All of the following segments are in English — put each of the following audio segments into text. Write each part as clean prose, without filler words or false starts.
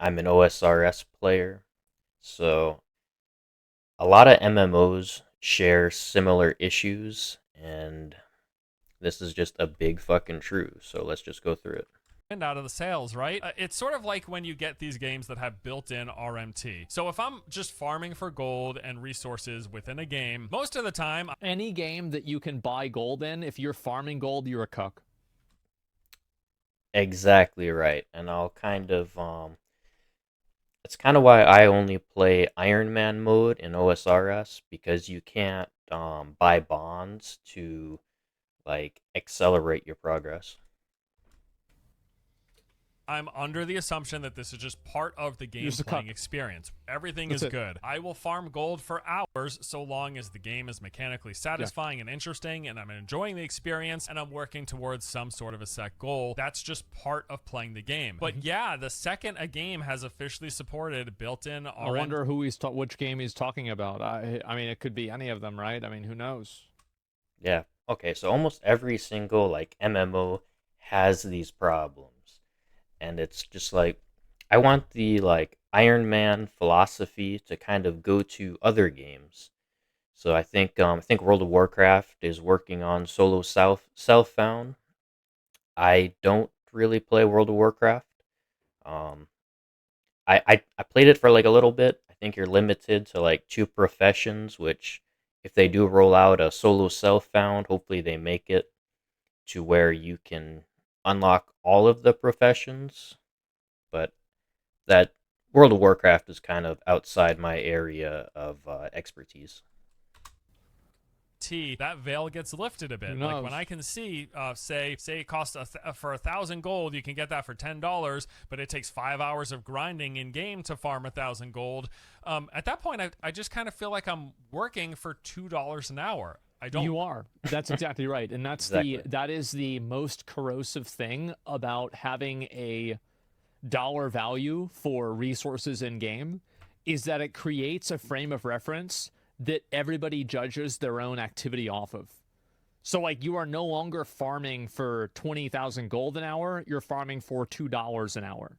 I'm an OSRS player, so a lot of MMOs share similar issues, and this is just a big fucking truth. So let's just go through it. Out of the sales, right? It's sort of like when you get these games that have built-in RMT. So if I'm just farming for gold and resources within a game, most of the time, Any game that you can buy gold in, if you're farming gold, you're a cuck. Exactly right. And I'll kind of it's kind of why I only play Iron Man mode in OSRS because you can't buy bonds to like accelerate your progress. I'm under the assumption that this is just part of the You're game just a playing cuck. experience. Everything That's is it. good. I will farm gold for hours so long as the game is mechanically Yeah. satisfying and interesting and I'm enjoying the experience and I'm working towards some sort of a set goal. That's just part of playing the game. But yeah, the second a game has officially supported built-in I RM. wonder which game he's talking about. I mean, it could be any of them, right? I mean, who knows? Yeah. Okay, so almost every single like MMO has these problems. And it's just like I want the like Iron Man philosophy to kind of go to other games. So I think World of Warcraft is working on solo self found. I don't really play World of Warcraft. Um, I played it for like a little bit. I think you're limited to like two professions, which if they do roll out a solo self found, hopefully they make it to where you can unlock all of the professions. But that World of Warcraft is kind of outside my area of expertise. That veil gets lifted a Who bit. Like when I knows? can see, say it costs for 1,000 gold, you can get that for $10, but it takes 5 hours of grinding in game to farm 1,000 gold. At that point, I just kind of feel like I'm working for $2 an hour. I don't. You are. That's exactly right. And Exactly. that is the most corrosive thing about having a dollar value for resources in game is that it creates a frame of reference that everybody judges their own activity off of. So like you are no longer farming for 20,000 gold an hour, you're farming for $2 an hour.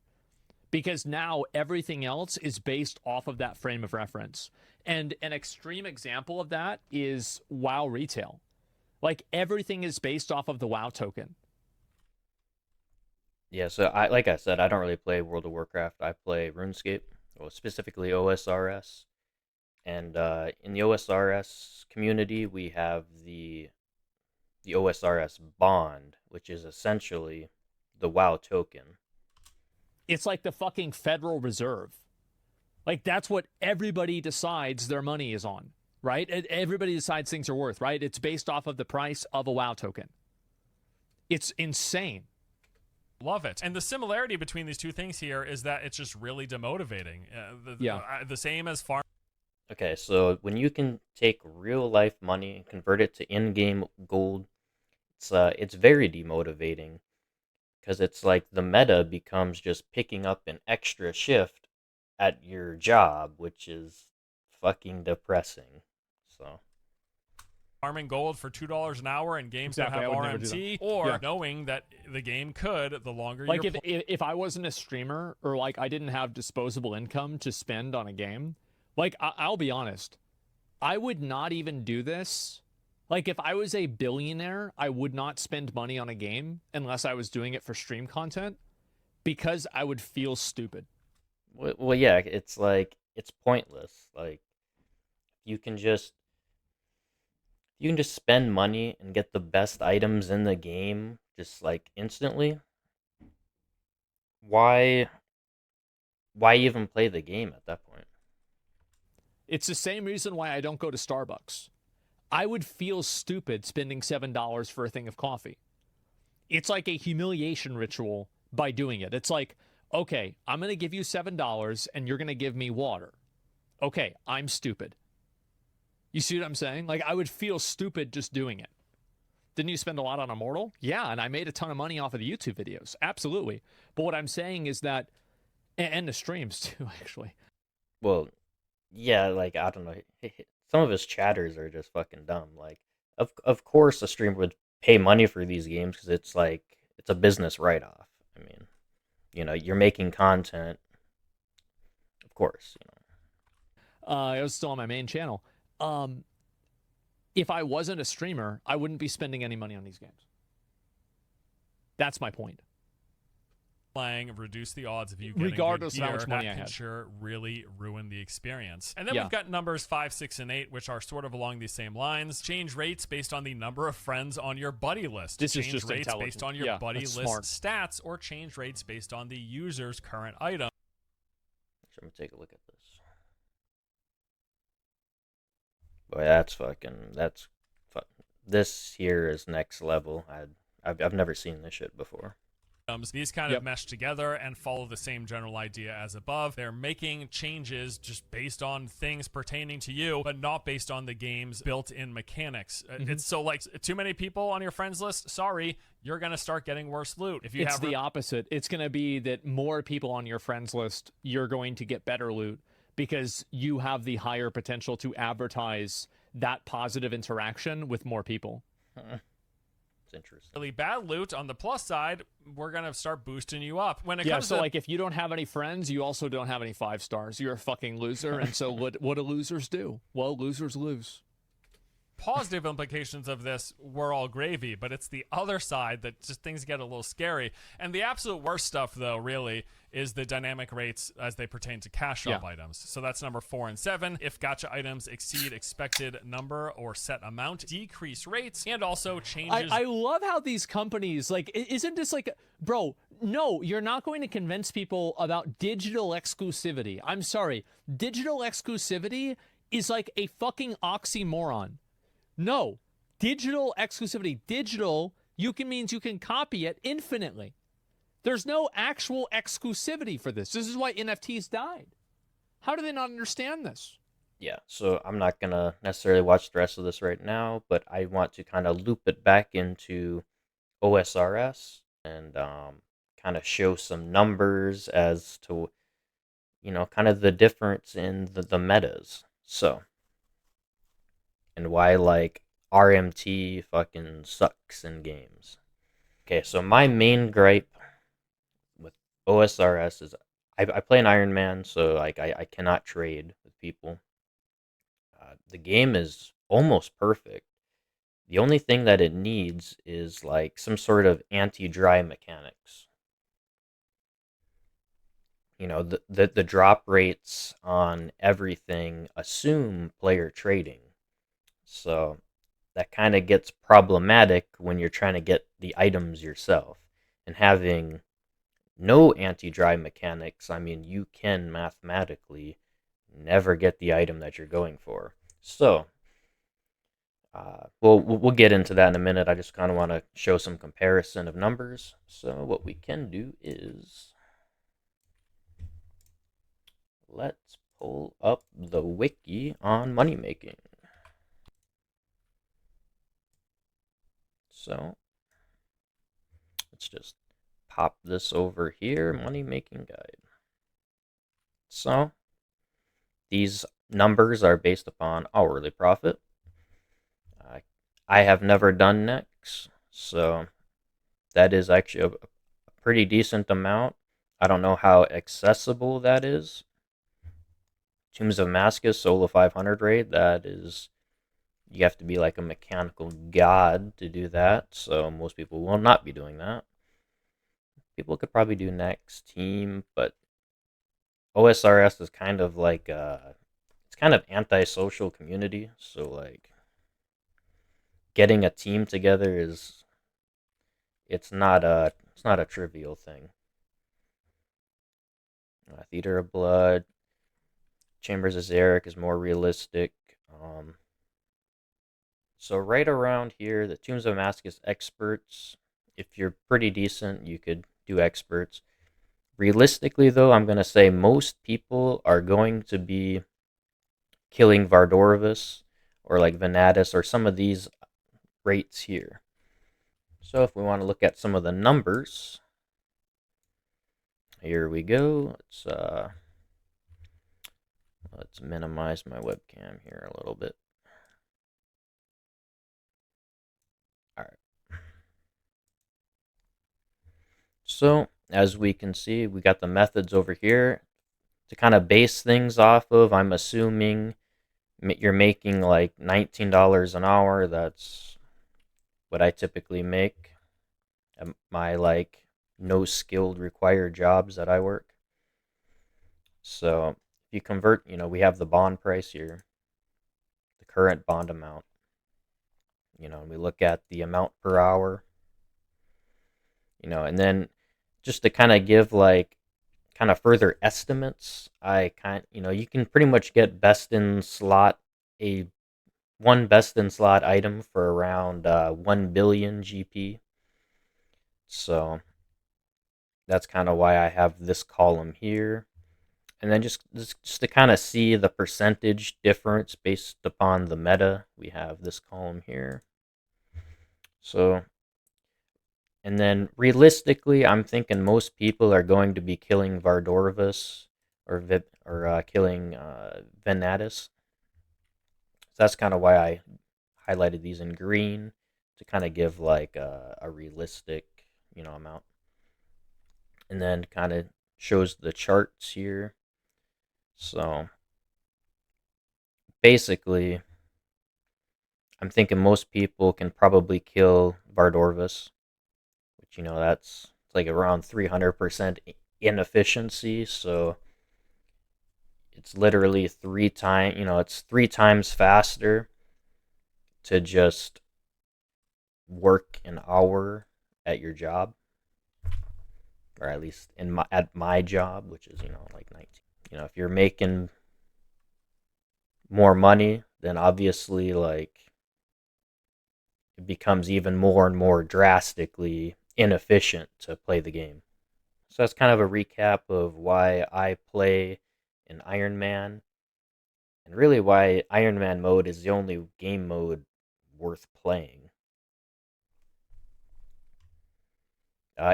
Because now everything else is based off of that frame of reference. And an extreme example of that is WoW retail. Like everything is based off of the WoW token. Yeah, so like I said, I don't really play World of Warcraft. I play RuneScape, or specifically OSRS. And in the OSRS community, we have the OSRS bond, which is essentially the WoW token. It's like the fucking Federal Reserve. Like that's what everybody decides their money is on, right? Everybody decides things are worth, right? It's based off of the price of a WoW token. It's insane. Love it. And the similarity between these two things here is that it's just really demotivating. Yeah. The same as farm. Okay, so when you can take real life money and convert it to in-game gold, it's very demotivating because it's like the meta becomes just picking up an extra shift at your job, which is fucking depressing. So, Farming gold for $2 an hour in games that Exactly. have I would never do that. RMT, or Yeah. knowing that the game could, the longer Like you're if I wasn't a streamer or like I didn't have disposable income to spend on a game, like I'll be honest, I would not even do this. Like if I was a billionaire, I would not spend money on a game unless I was doing it for stream content because I would feel stupid. well, yeah, it's like it's pointless. Like you can just you can just spend money and get the best items in the game just like instantly. Why why even play the game at that point? It's the same reason why I don't go to Starbucks. I would feel stupid spending $7 for a thing of coffee. It's like a humiliation ritual by doing it. It's like, okay, I'm going to give you $7 and you're going to give me water. Okay, I'm stupid. You see what I'm saying? Like, I would feel stupid just doing it. Didn't you spend a lot on Immortal? Yeah, and I made a ton of money off of the YouTube videos. Absolutely. But what I'm saying is that, and the streams too, actually. Well, yeah, like I don't know. Some of his chatters are just fucking dumb. Like of course a streamer would pay money for these games because it's like it's a business write off. I mean, you're making content. course, I was still on my main channel. If I wasn't a streamer, I wouldn't be spending any money on these games. That's my point. Playing, reduce the odds of you getting Regardless good gear. of how much money that I can had. sure really ruin the experience. And then Yeah. we've got numbers 5, 6, and 8, which are sort of along these same lines. Change rates based on the number of friends on your buddy list. This is change just rates intelligent. based on your Yeah, buddy that's list smart. stats, or change rates based on the user's current item. I'm gonna take a look at this. Boy, that's fucking. This here is next level. I've never seen this shit before. These kind of mesh together and follow the same general idea as above. They're making changes just based on things pertaining to you, but not based on the game's built-in mechanics. It's so like too many people on your friends list, sorry, you're going to start getting worse loot. If you It's the opposite. It's going to be that more people on your friends list, you're going to get better loot because you have the higher potential to advertise that positive interaction with more people. It's interesting. really bad loot, on the plus side, we're going to start boosting you up. When it comes so to like if you don't have any friends, you also don't have any 5 stars. You're a fucking loser. And so what do losers do? Well, losers lose. positive implications of this were all gravy, but it's the other side that just things get a little scary. And the absolute worst stuff, though, really, is the dynamic rates as they pertain to cash shop items. So that's number 4 and 7. If gacha items exceed expected number or set amount, decrease rates, and also changes. I love how these companies, like, isn't this like, bro, no, you're not going to convince people about digital exclusivity. I'm sorry. Digital exclusivity is like a fucking oxymoron. No, digital exclusivity. Digital, means you can copy it infinitely. There's no actual exclusivity for this. This is why NFTs died. How do they not understand this? Yeah, so I'm not going to necessarily watch the rest of this right now, but I want to kind of loop it back into OSRS and kind of show some numbers as to, kind of the difference in the metas. So, and why, like, RMT fucking sucks in games. Okay, so my main gripe with OSRS is I play an Iron Man, so like I cannot trade with people. The game is almost perfect. The only thing that it needs is like some sort of anti-dry mechanics. The drop rates on everything assume player trading. So that kind of gets problematic when you're trying to get the items yourself. And having no anti-dry mechanics, I mean, you can mathematically never get the item that you're going for. So, we'll get into that in a minute. I just kind of want to show some comparison of numbers. So what we can do is, let's pull up the wiki on money making. So let's just pop this over here, money making guide. So these numbers are based upon hourly profit. I have never done Nex, so that is actually a pretty decent amount. I don't know how accessible that is. Tombs of Damascus, Solo 500 rate, that is, you have to be like a mechanical god to do that, so most people will not be doing that. People could probably do Next Team, but OSRS is kind of like it's kind of antisocial community, so like getting a team together it's not a trivial thing. Theater of Blood, Chambers of Zarek is more realistic. So right around here, the Tombs of Damascus experts, if you're pretty decent, you could do experts. Realistically, though, I'm going to say most people are going to be killing Vardorvis or like Venatus or some of these rates here. So if we want to look at some of the numbers, here we go. Let's minimize my webcam here a little bit. All right. So as we can see, we got the methods over here to kind of base things off of, I'm assuming you're making like $19 an hour. That's what I typically make at my like no skilled required jobs that I work. So if you convert, we have the bond price here, the current bond amount, and we look at the amount per hour, and then just to kind of give like kind of further estimates, you can pretty much get best in slot a one best in slot item for around 1 billion GP. So that's kind of why I have this column here. And then just to kind of see the percentage difference based upon the meta, we have this column here. So, and then realistically, I'm thinking most people are going to be killing Vardorvis or killing Venatus. So that's kind of why I highlighted these in green to kind of give like a realistic, amount. And then kind of shows the charts here. So basically, I'm thinking most people can probably kill Vardorvis, which that's like around 300% inefficiency. So it's literally it's 3 times faster to just work an hour at your job, or at least at my job, which is like 19. If you're making more money, then obviously like it becomes even more and more drastically inefficient to play the game. So that's kind of a recap of why I play an Iron Man, and really why Iron Man mode is the only game mode worth playing.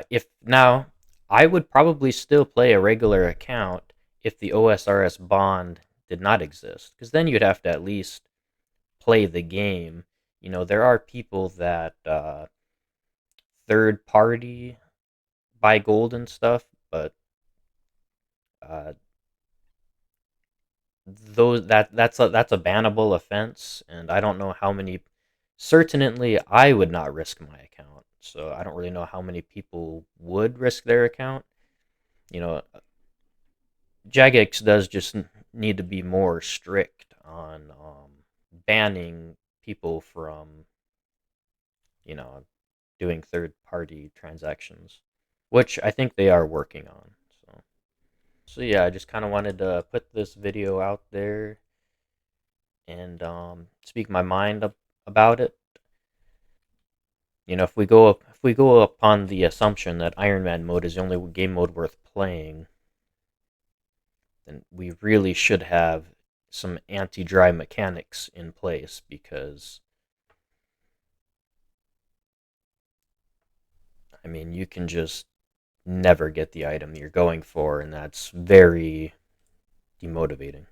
If now, I would probably still play a regular account if the OSRS bond did not exist, because then you'd have to at least play the game. There are people that third party buy gold and stuff, but uh, that's a bannable offense, and I don't know how many. Certainly, I would not risk my account, so I don't really know how many people would risk their account. You know, Jagex does just need to be more strict on banning people from you know doing third party transactions, which I think they are working on. So yeah, I just kind of wanted to put this video out there and speak my mind about it. If we go upon the assumption that Iron Man mode is the only game mode worth playing, then we really should have some anti-dry mechanics in place, because I mean you can just never get the item you're going for, and that's very demotivating.